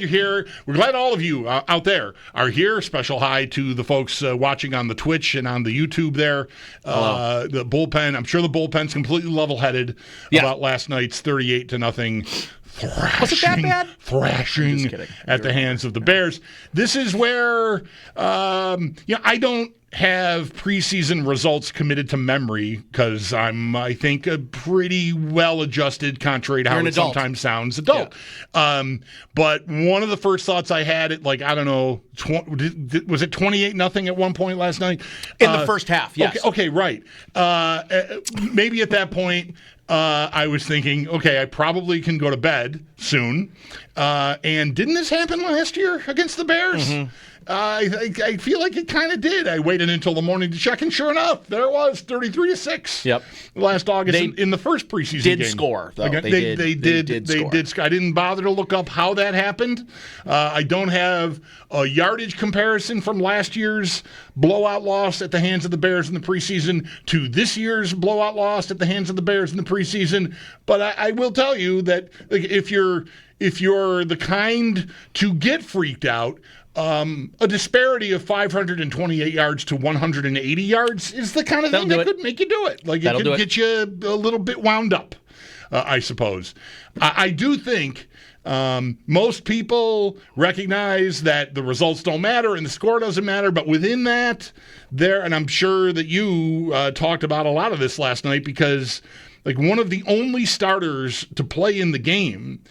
you're here. We're glad all of you out there are here. Special hi to the folks watching on the Twitch and on the YouTube there. The bullpen, I'm sure the bullpen's completely level-headed about last night's 38-0 thrashing at the hands of the Bears. This is where, I don't have preseason results committed to memory because I'm, I think, a pretty well-adjusted, contrary to how it sometimes sounds, adult. Yeah. But one of the first thoughts I had, was it 28-0 at one point last night? In the first half, yes. Okay, right. Maybe at that point, I was thinking, okay, I probably can go to bed soon. And didn't this happen last year against the Bears? Mm-hmm. I feel like it kind of did. I waited until the morning to check, and sure enough, there it was, 33-6. Yep. Last August in the first preseason game. Did score, though. They did score. I didn't bother to look up how that happened. I don't have a yardage comparison from last year's blowout loss at the hands of the Bears in the preseason to this year's blowout loss at the hands of the Bears in the preseason. But I will tell you that if you're the kind to get freaked out, a disparity of 528 yards to 180 yards is the kind of thing that could make you do it. Like, it could get you a little bit wound up, I suppose. I do think most people recognize that the results don't matter and the score doesn't matter, but within that, and I'm sure that you talked about a lot of this last night, because one of the only starters to play in the game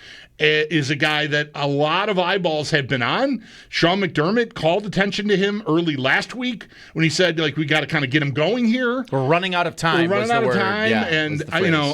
is a guy that a lot of eyeballs have been on. Sean McDermott called attention to him early last week when he said, we got to kind of get him going here. We're running out of time. Yeah, and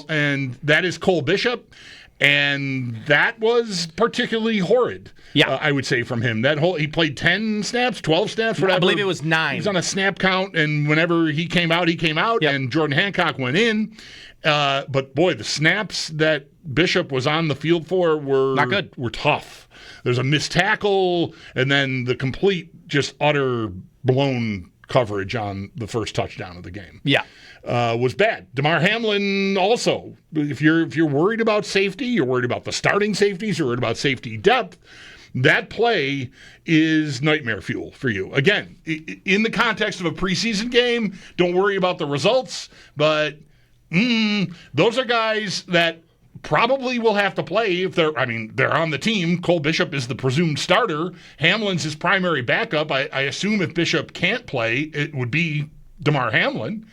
and that is Cole Bishop, and that was particularly horrid. Yeah, I would say from him. He played 10 snaps, 12 snaps, whatever. I believe it was 9. He was on a snap count, and whenever he came out, yep. And Jordan Hancock went in. But boy, the snaps that Bishop was on the field for were not good. Were tough. There's a missed tackle, and then the complete, just utter blown coverage on the first touchdown of the game. Yeah, was bad. Damar Hamlin also. If you're worried about safety, you're worried about the starting safeties, you're worried about safety depth. That play is nightmare fuel for you. Again, in the context of a preseason game, don't worry about the results, but those are guys that probably will have to play if they're on the team. Cole Bishop is the presumed starter. Hamlin's his primary backup. I assume if Bishop can't play, it would be Damar Hamlin.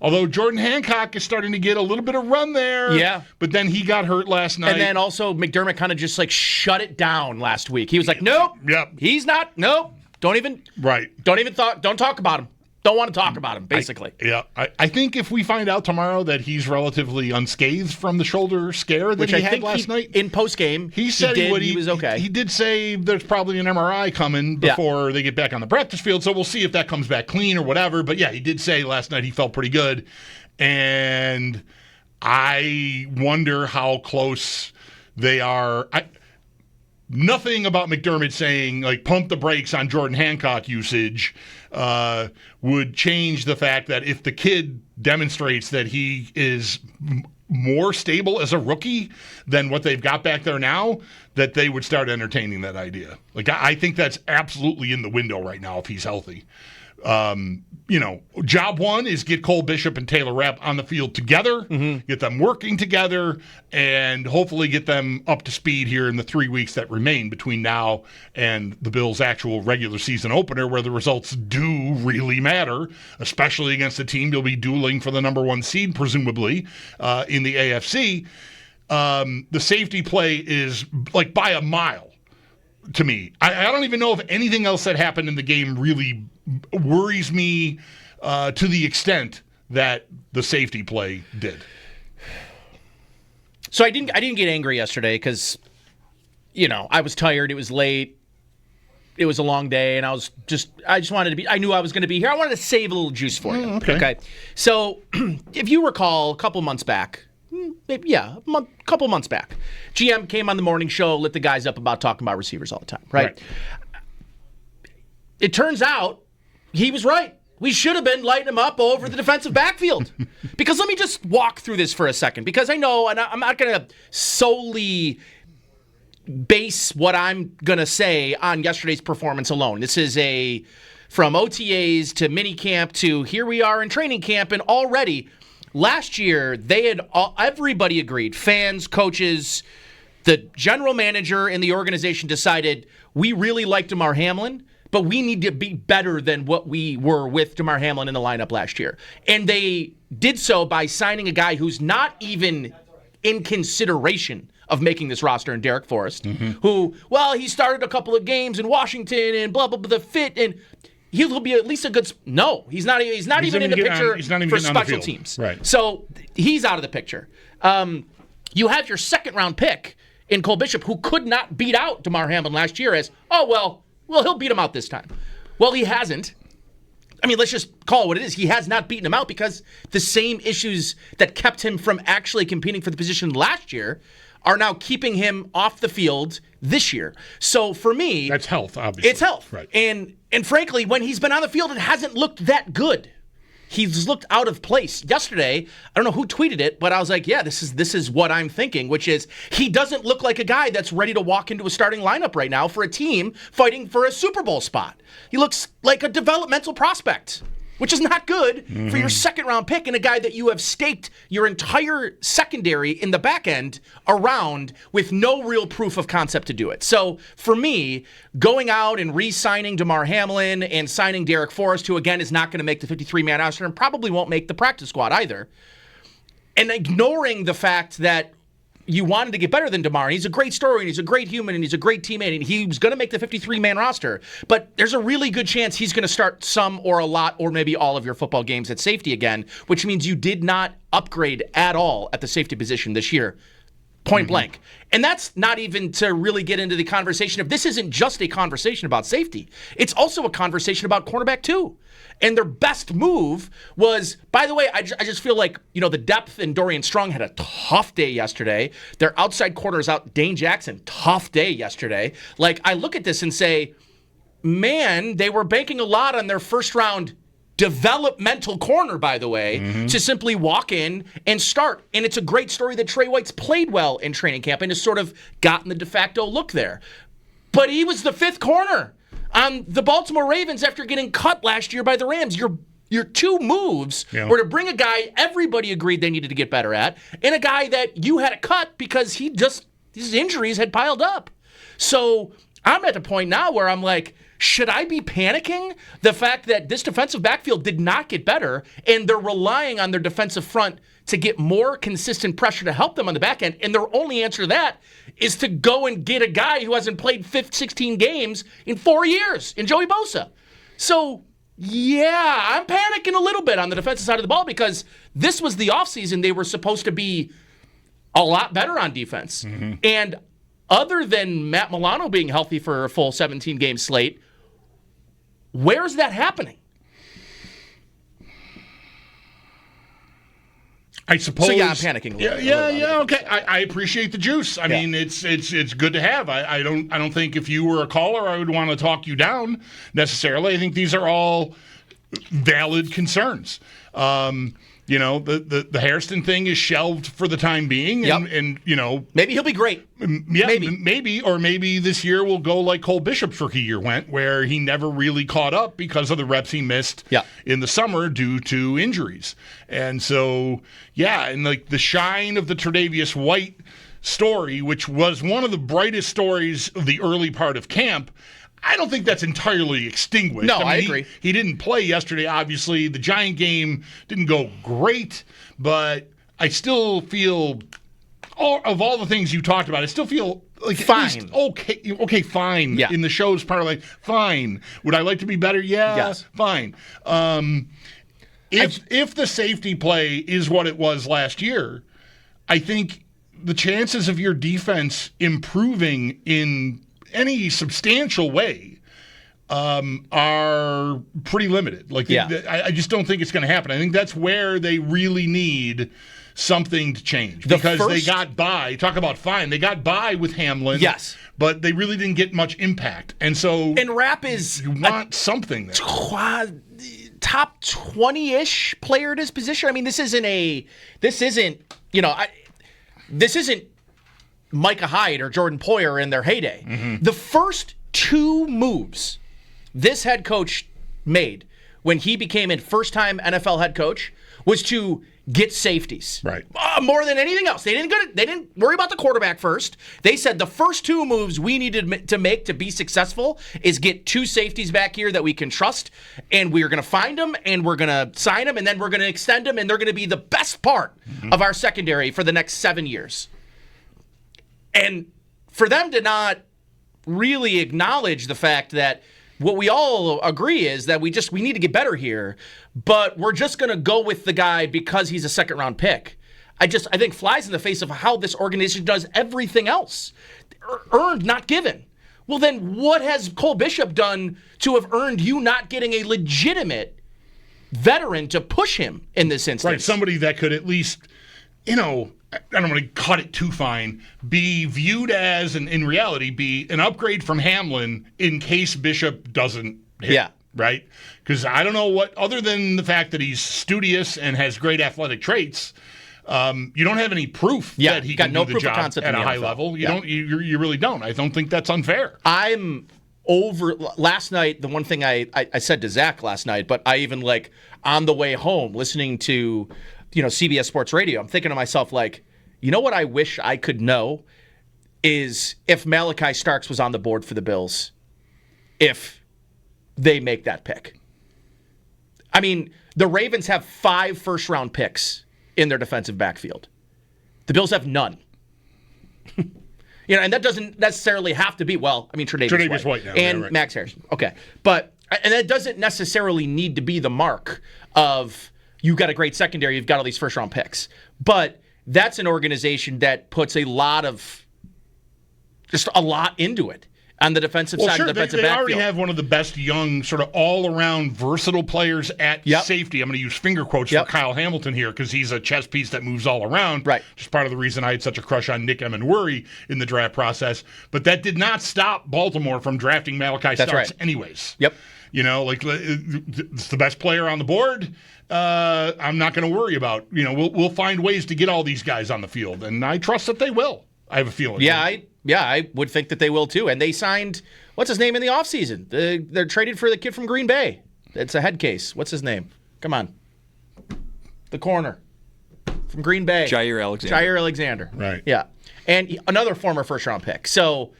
Although Jordan Hancock is starting to get a little bit of run there. Yeah. But then he got hurt last night. And then also McDermott kind of just shut it down last week. He was like, nope. Yep. He's not. Nope. Don't talk about him. Don't want to talk about him, basically. I think if we find out tomorrow that he's relatively unscathed from the shoulder scare that he had last night. In postgame, he said he was okay. He did say there's probably an MRI coming before they get back on the practice field, so we'll see if that comes back clean or whatever. But yeah, he did say last night he felt pretty good. And I wonder how close they are. Nothing about McDermott saying, pump the brakes on Jordan Hancock usage would change the fact that if the kid demonstrates that he is more stable as a rookie than what they've got back there now, that they would start entertaining that idea. I think that's absolutely in the window right now if he's healthy. Job one is get Cole Bishop and Taylor Rapp on the field together, get them working together, and hopefully get them up to speed here in the 3 weeks that remain between now and the Bills' actual regular season opener, where the results do really matter, especially against a team you'll be dueling for the number 1 seed, presumably, in the AFC. The safety play is by a mile to me. I don't even know if anything else that happened in the game really worries me to the extent that the safety play did. So I didn't get angry yesterday because, I was tired. It was late. It was a long day, and I just wanted to be. I knew I was going to be here. I wanted to save a little juice for you. Okay. So if you recall, a couple months back, couple months back, GM came on the morning show, lit the guys up about talking about receivers all the time, right? It turns out he was right. We should have been lighting him up over the defensive backfield. Because let me just walk through this for a second, because I know, and I'm not going to solely base what I'm going to say on yesterday's performance alone. This is from OTAs to minicamp to here we are in training camp, and already last year everybody agreed, fans, coaches, the general manager in the organization decided we really like Damar Hamlin, but we need to be better than what we were with Damar Hamlin in the lineup last year. And they did so by signing a guy who's not even in consideration of making this roster in Derek Forrest, who, he started a couple of games in Washington and blah, blah, blah, the fit, and he'll be at least a good... No, he's not even in the picture for special teams. Right. So he's out of the picture. You have your second-round pick in Cole Bishop, who could not beat out Damar Hamlin last year as, he'll beat him out this time. Well, he hasn't. I mean, let's just call it what it is. He has not beaten him out because the same issues that kept him from actually competing for the position last year are now keeping him off the field this year. So for me... That's health, obviously. It's health. Right. And frankly, when he's been on the field, it hasn't looked that good. He's looked out of place. Yesterday, I don't know who tweeted it, but I was like, yeah, this is what I'm thinking, which is he doesn't look like a guy that's ready to walk into a starting lineup right now for a team fighting for a Super Bowl spot. He looks like a developmental prospect, which is not good for your second-round pick and a guy that you have staked your entire secondary in the back end around with no real proof of concept to do it. So for me, going out and re-signing Damar Hamlin and signing Derek Forrest, who again is not going to make the 53-man roster and probably won't make the practice squad either, and ignoring the fact that you wanted to get better than Damar. He's a great story, and he's a great human, and he's a great teammate, and he was going to make the 53-man roster. But there's a really good chance he's going to start some or a lot or maybe all of your football games at safety again, which means you did not upgrade at all at the safety position this year. Point blank. And that's not even to really get into the conversation of this isn't just a conversation about safety. It's also a conversation about cornerback too. And their best move was, by the way, I just feel like, the depth in Dorian Strong had a tough day yesterday. Their outside corner is out. Dane Jackson, tough day yesterday. Like, I look at this and say, man, they were banking a lot on their first round developmental corner, by the way, to simply walk in and start. And it's a great story that Trey White's played well in training camp and has sort of gotten the de facto look there. But he was the fifth corner on the Baltimore Ravens after getting cut last year by the Rams. Your two moves were to bring a guy everybody agreed they needed to get better at, and a guy that you had to cut because his injuries had piled up. So I'm at the point now where I'm like, should I be panicking? The fact that this defensive backfield did not get better, and they're relying on their defensive front to get more consistent pressure to help them on the back end, and their only answer to that is to go and get a guy who hasn't played 16 games in 4 years, in Joey Bosa. So, yeah, I'm panicking a little bit on the defensive side of the ball because this was the offseason. They were supposed to be a lot better on defense. And other than Matt Milano being healthy for a full 17-game slate, where's that happening? I suppose. So yeah, I'm panicking a little. Yeah. Okay, I appreciate the juice. I mean, it's good to have. I don't think if you were a caller, I would want to talk you down necessarily. I think these are all valid concerns. The Hairston thing is shelved for the time being, and maybe he'll be great. Maybe this year will go like Cole Bishop's rookie year went, where he never really caught up because of the reps he missed in the summer due to injuries. And so, and like the shine of the Tre'Davious White story, which was one of the brightest stories of the early part of camp, I don't think that's entirely extinguished. No, I agree. He didn't play yesterday, obviously. The Giant game didn't go great, but I still feel, of all the things you talked about, I still feel like fine. Okay, fine. Yeah. In the show's part of like, fine. Would I like to be better? Yeah, yes. Fine. If the safety play is what it was last year, I think the chances of your defense improving in any substantial way are pretty limited. I just don't think it's going to happen. I think that's where they really need something to change because they got by. Talk about fine. They got by with Hamlin. Yes. But they really didn't get much impact. And Rapp is you want something there. Top 20-ish player at his position. I mean, this isn't Micah Hyde or Jordan Poyer in their heyday. Mm-hmm. The first 2 moves this head coach made when he became a first-time NFL head coach was to get safeties. Right. More than anything else. They didn't worry about the quarterback first. They said the first 2 moves we needed to make to be successful is get 2 safeties back here that we can trust, and we're going to find them, and we're going to sign them, and then we're going to extend them, and they're going to be the best part of our secondary for the next 7 years. And for them to not really acknowledge the fact that what we all agree is that we need to get better here, but we're just going to go with the guy because he's a second-round pick. I think flies in the face of how this organization does everything else. Earned, not given. Well, then what has Cole Bishop done to have earned you not getting a legitimate veteran to push him in this instance? Right, somebody that could at least, I don't want to cut it too fine, be viewed as, and in reality, be an upgrade from Hamlin in case Bishop doesn't hit. Yeah. Right? Because I don't know what, other than the fact that he's studious and has great athletic traits, you don't have any proof that he can do the job at a high level. You really don't. I don't think that's unfair. I'm over last night. The one thing I said to Zach last night, but I even on the way home listening to CBS Sports Radio, I'm thinking to myself, what I wish I could know is if Malachi Starks was on the board for the Bills, if they make that pick. I mean, the Ravens have 5 first-round picks in their defensive backfield. The Bills have none. And that doesn't necessarily have to be, Tre'Davious White now, and Max Harrison. Okay. And that doesn't necessarily need to be the mark of you've got a great secondary, you've got all these first-round picks. But that's an organization that puts a lot into it on the defensive side of the defensive backfield. They already have one of the best young, sort of all-around versatile players at safety. I'm going to use finger quotes for Kyle Hamilton here because he's a chess piece that moves all around. Right. Just part of the reason I had such a crush on Nick Emenwuri in the draft process. But that did not stop Baltimore from drafting Malachi Starks anyways. Yep. It's the best player on the board. I'm not going to worry about, we'll find ways to get all these guys on the field, and I trust that they will. I have a feeling. I would think that they will too. And they signed, what's his name in the offseason? They're traded for the kid from Green Bay. It's a head case. What's his name? Come on. The corner from Green Bay. Jair Alexander. Right. Yeah. And another former first-round pick. So,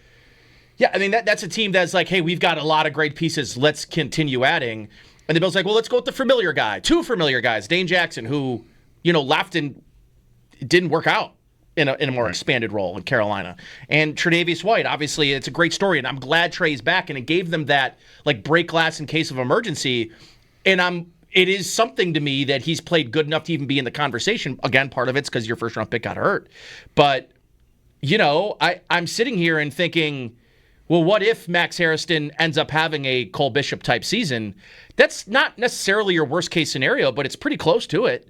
that's a team that's hey, we've got a lot of great pieces. Let's continue adding. And the Bills let's go with the familiar guy. 2 familiar guys. Dane Jackson, who, left and didn't work out in a more expanded role in Carolina. And Tre'Davious White, obviously, it's a great story, and I'm glad Trey's back, and it gave them that, break glass in case of emergency. And it is something to me that he's played good enough to even be in the conversation. Again, part of it's because your first-round pick got hurt. But, I'm sitting here and thinking, well, what if Max Harrison ends up having a Cole Bishop-type season? That's not necessarily your worst-case scenario, but it's pretty close to it.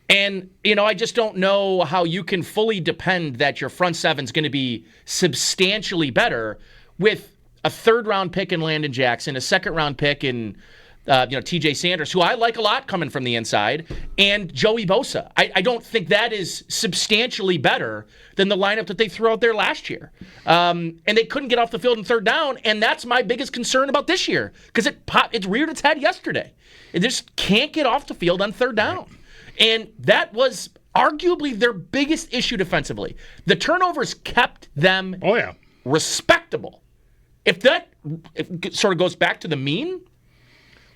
And, I just don't know how you can fully depend that your front seven's going to be substantially better with a 3rd-round pick in Landon Jackson, a 2nd-round pick in, TJ Sanders, who I like a lot coming from the inside, and Joey Bosa. I don't think that is substantially better than the lineup that they threw out there last year. And they couldn't get off the field in 3rd down, and that's my biggest concern about this year because it reared its head yesterday. It just can't get off the field on 3rd down. And that was arguably their biggest issue defensively. The turnovers kept them respectable. If it sort of goes back to the mean,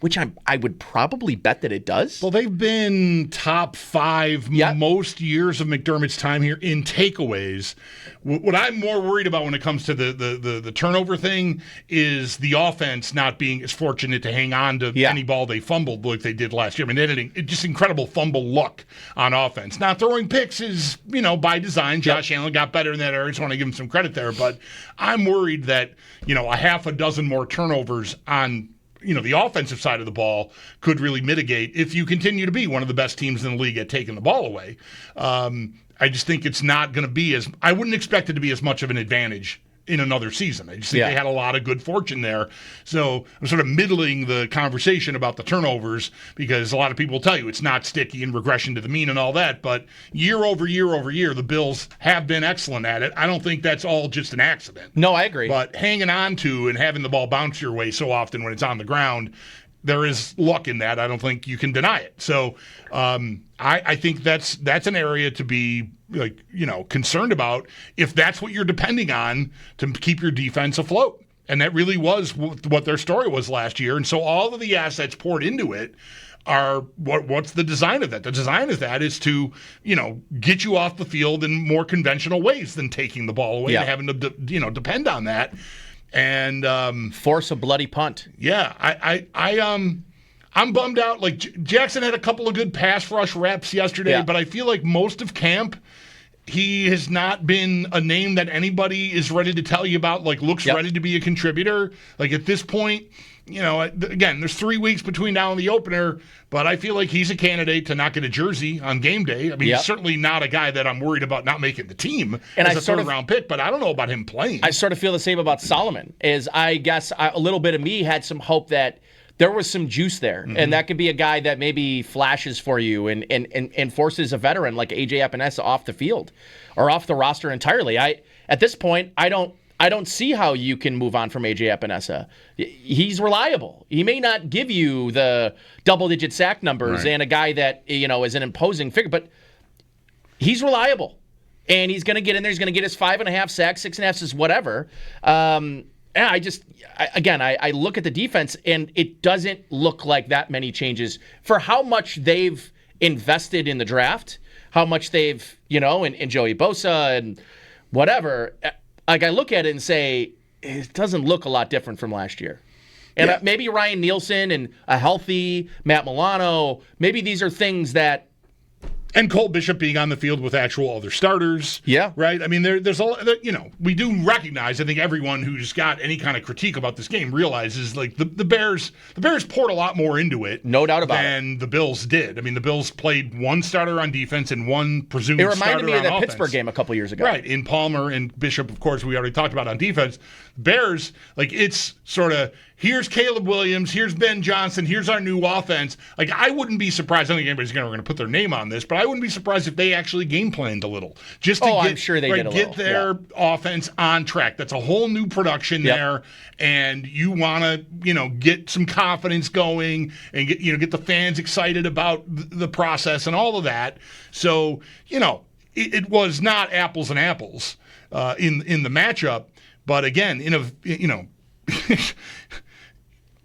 which I would probably bet that it does. Well, they've been top 5 most years of McDermott's time here in takeaways. What I'm more worried about when it comes to the turnover thing is the offense not being as fortunate to hang on to any ball they fumbled like they did last year. I mean, they had just incredible fumble luck on offense. Now, throwing picks is, by design. Josh Allen got better in that area. I just want to give him some credit there. But I'm worried that, a half a dozen more turnovers on the offensive side of the ball could really mitigate if you continue to be one of the best teams in the league at taking the ball away. I just think it's not going to be I wouldn't expect it to be as much of an advantage in another season. I just think they had a lot of good fortune there. So I'm sort of middling the conversation about the turnovers because a lot of people tell you it's not sticky and regression to the mean and all that. But year over year, the Bills have been excellent at it. I don't think that's all just an accident. No, I agree. But hanging on to and having the ball bounce your way so often when it's on the ground, there is luck in that. I don't think you can deny it. So I think that's an area to be concerned about if that's what you're depending on to keep your defense afloat. And that really was what their story was last year. And so all of the assets poured into it are what's the design of that? The design of that is to, get you off the field in more conventional ways than taking the ball away and having to, depend on that. And force a bloody punt. Yeah, I'm bummed out. Like Jackson had a couple of good pass rush reps yesterday, but I feel like most of camp he has not been a name that anybody is ready to tell you about. Like looks ready to be a contributor. Like at this point, again, there's 3 weeks between now and the opener, but I feel like he's a candidate to not get a jersey on game day. I mean, he's certainly not a guy that I'm worried about not making the team as a third-round pick, but I don't know about him playing. I sort of feel the same about Solomon. I guess a little bit of me had some hope that there was some juice there, and that could be a guy that maybe flashes for you and forces a veteran like A.J. Epinesa off the field or off the roster entirely. At this point, I don't see how you can move on from A.J. Epinesa. He's reliable. He may not give you the double-digit sack numbers and a guy that is an imposing figure, but he's reliable. And he's going to get in there. He's going to get his 5.5 sacks, 6.5 assists, whatever. I look at the defense, and it doesn't look like that many changes for how much they've invested in the draft, how much they've, in Joey Bosa and whatever. Like I look at it and say, it doesn't look a lot different from last year. And maybe Ryan Nielsen and a healthy Matt Milano, maybe these are things that. And Cole Bishop being on the field with actual other starters. Yeah. Right? I mean, there's a we do recognize, I think everyone who's got any kind of critique about this game realizes like the Bears poured a lot more into it. No doubt about than the Bills did. I mean, the Bills played one starter on defense and one presumed starter on offense. It reminded me of the Pittsburgh game a couple years ago. Right. In Palmer and Bishop, of course, we already talked about on defense. Bears, like it's sort of, here's Caleb Williams, here's Ben Johnson, here's our new offense. Like I wouldn't be surprised. I don't think anybody's going to put their name on this, but I wouldn't be surprised if they actually game planned a little just to I'm sure they did a get their offense on track. That's a whole new production there, and you want to get some confidence going and get the fans excited about the process and all of that. So it was not apples and apples in the matchup, but again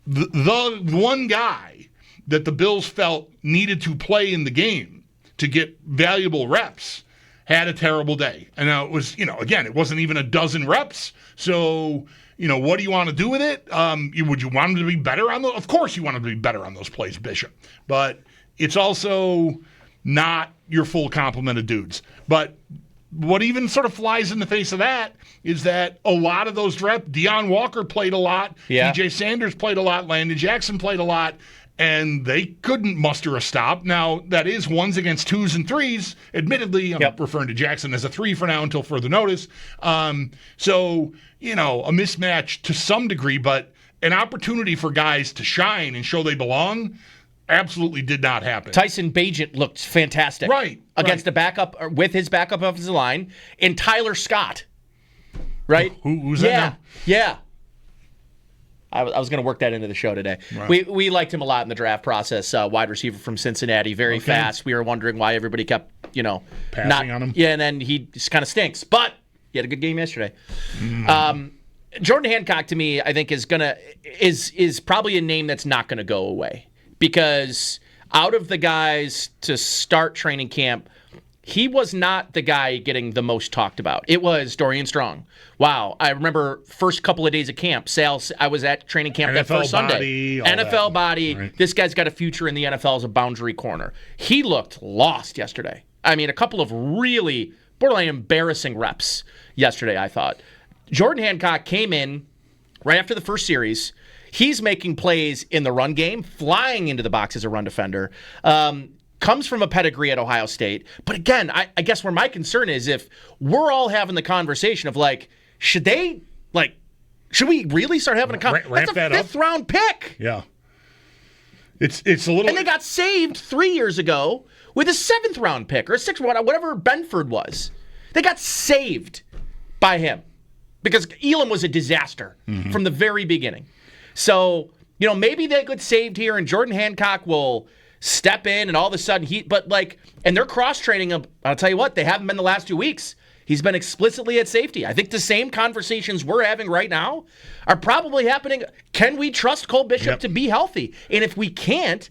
the one guy that the Bills felt needed to play in the game to get valuable reps had a terrible day. And now it was, again, it wasn't even a dozen reps. So, what do you want to do with it? Would you want him to be better on those? Of course you want him to be better on those plays, Bishop. But it's also not your full complement of dudes. But what even sort of flies in the face of that is that a lot of those reps, Deion Walker played a lot, DJ Sanders played a lot, Landon Jackson played a lot, and they couldn't muster a stop. Now, that is ones against twos and threes. Admittedly, I'm referring to Jackson as a 3 for now until further notice. So, a mismatch to some degree, but an opportunity for guys to shine and show they belong absolutely did not happen. Tyson Bagent looked fantastic. Right. Against a backup, or with his backup offensive line, and Tyler Scott. Right? Who's that now? Yeah. I was going to work that into the show today. Right. We liked him a lot in the draft process. Wide receiver from Cincinnati, very fast. We were wondering why everybody kept, passing on him. Yeah, and then he just kind of stinks. But he had a good game yesterday. Jordan Hancock, to me, I think is probably a name that's not going to go away. Because out of the guys to start training camp, he was not the guy getting the most talked about. It was Dorian Strong. Wow. I remember first couple of days of camp, I was at training camp that first Sunday. NFL body. Right. This guy's got a future in the NFL as a boundary corner. He looked lost yesterday. I mean, a couple of really borderline embarrassing reps yesterday, I thought. Jordan Hancock came in right after the first series. He's making plays in the run game, flying into the box as a run defender. Comes from a pedigree at Ohio State. But again, I guess where my concern is if we're all having the conversation of like, should they Like, should we really start having a conversation? That's a fifth-round pick. Yeah. It's a little... And they got saved 3 years ago with a seventh-round pick or a sixth, whatever Benford was. They got saved by him because Elam was a disaster from the very beginning. So, maybe they get saved here and Jordan Hancock will step in and all of a sudden and they're cross-training him. I'll tell you what, they haven't been the last 2 weeks. He's been explicitly at safety. I think the same conversations we're having right now are probably happening. Can we trust Cole Bishop to be healthy? And if we can't,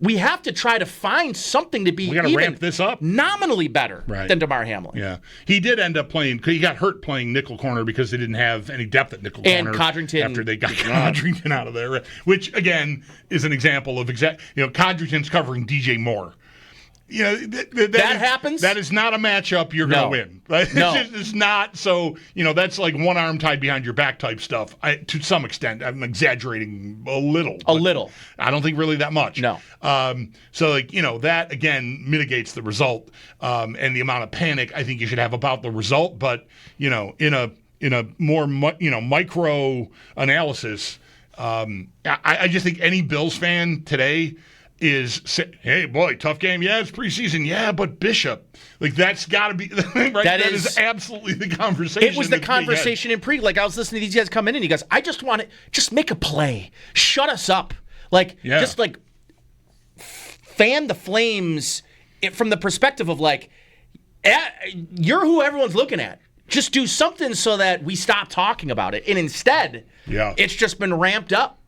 we have to try to find something to be even ramp this up. Nominally better than DeMar Hamlin. Yeah. He did end up playing, he got hurt playing nickel corner because they didn't have any depth at nickel corner. And Codrington. After they got Codrington out of there, which, again, is an example of Codrington's covering DJ Moore. That happens. That is not a matchup you're going to win. It's not. So, that's like one arm tied behind your back type stuff. To some extent, I'm exaggerating a little. I don't think really that much. No. So, that, again, mitigates the result and the amount of panic I think you should have about the result. But, in a more, micro analysis, I just think any Bills fan today is, hey, boy, tough game. Yeah, it's preseason. Yeah, but Bishop. That's got to be, right? That is absolutely the conversation. It was the conversation in I was listening to these guys come in and he goes, I just want to just make a play. Shut us up. Just fan the flames from the perspective of you're who everyone's looking at. Just do something so that we stop talking about it. And instead, it's just been ramped up.